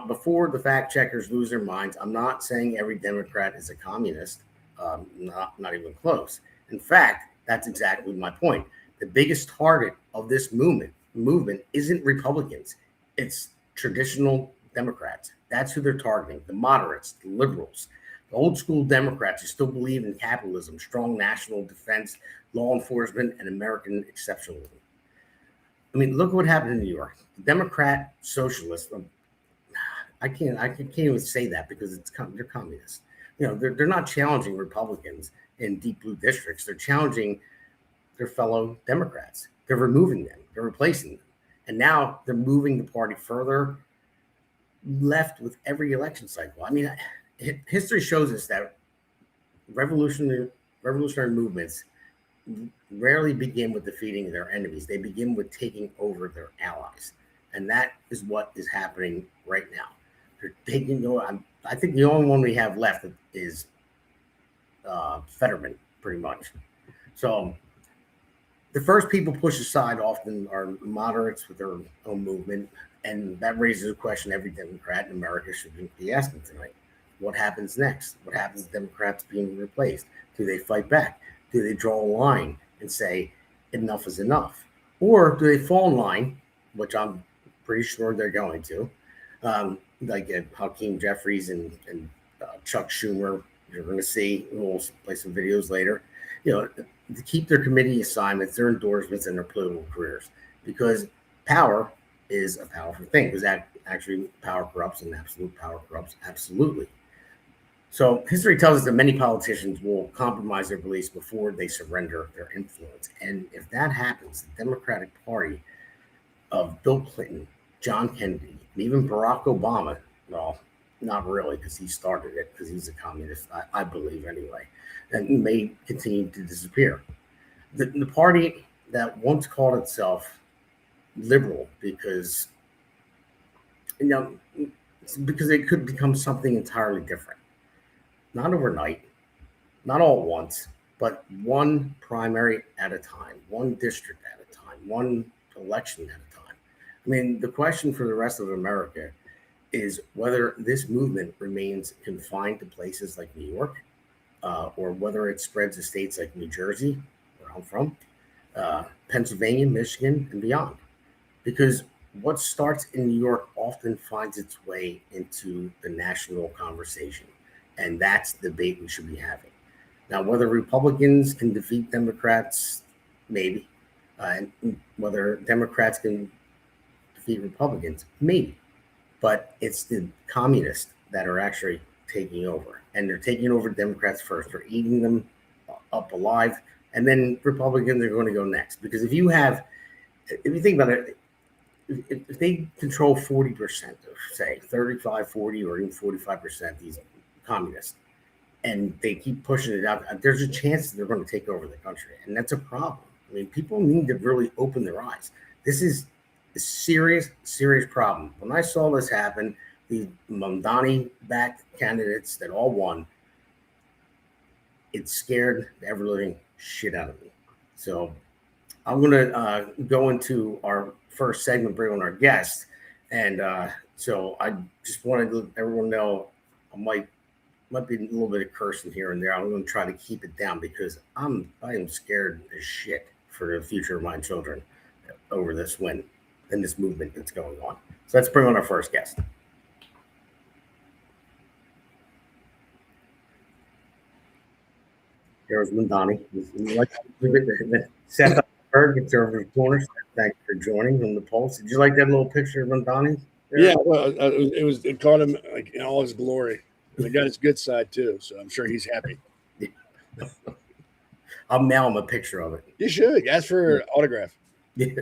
before the fact checkers lose their minds, I'm not saying every Democrat is a communist. Not even close. In fact, that's exactly my point. The biggest target of this movement isn't Republicans. It's traditional Democrats. That's who they're targeting. The moderates, the liberals, the old school Democrats who still believe in capitalism, strong national defense, law enforcement, and American exceptionalism. I mean, look what happened in New York. Democrat socialists. I can't even say that because they're communists. You know, they're not challenging Republicans in deep blue districts. They're challenging their fellow Democrats. They're removing them. They're replacing them. And now they're moving the party further left with every election cycle. I mean, history shows us that revolutionary movements rarely begin with defeating their enemies. They begin with taking over their allies. And that is what is happening right now. They're taking over. I think the only one we have left is Fetterman, pretty much. So the first people pushed aside often are moderates with their own movement. And that raises a question every Democrat in America should be asking tonight. What happens next? What happens to Democrats being replaced? Do they fight back? Do they draw a line and say enough is enough? Or do they fall in line, which I'm pretty sure they're going to, like Hakeem Jeffries and Chuck Schumer, you're going to see, we'll play some videos later, you know, to keep their committee assignments, their endorsements, and their political careers. Because power is a powerful thing, because that actually power corrupts, and absolute power corrupts absolutely. So history tells us that many politicians will compromise their beliefs before they surrender their influence. And if that happens, the Democratic Party of Bill Clinton, John Kennedy, and even Barack Obama, well, not really, because he started it, because he's a communist, I believe anyway, and may continue to disappear. The party that once called itself liberal because it could become something entirely different. Not overnight, not all at once, but one primary at a time, one district at a time, one election at a time. I mean, the question for the rest of America is whether this movement remains confined to places like New York, or whether it spreads to states like New Jersey, where I'm from, Pennsylvania, Michigan, and beyond. Because what starts in New York often finds its way into the national conversation. And that's the debate we should be having. Now, whether Republicans can defeat Democrats, maybe. And whether Democrats can defeat Republicans, maybe. But it's the communists that are actually taking over. And they're taking over Democrats first. They're eating them up alive. And then Republicans are going to go next. Because if you think about it, if they control 40% of, say, 35, 40, or even 45%, these communists, and they keep pushing it out, there's a chance that they're going to take over the country. And that's a problem. I mean, people need to really open their eyes. This is a serious, serious problem. When I saw this happen, the Mamdani-backed candidates that all won, it scared the ever-living shit out of me. So I'm going to go into our first segment, bring on our guest. And so I just wanted to let everyone know I might be a little bit of cursing here and there. I'm going to try to keep it down because I am scared as shit for the future of my children over this win and this movement that's going on. So let's bring on our first guest. There's Mamdani. Seth Conservative Corner. Thank you for joining from the Pulse. Did you like that little picture of Mamdani? Yeah, well, it caught him like in all his glory. And it got his good side too, so I'm sure he's happy. I'll mail him a picture of it. You should ask for autograph. Yeah.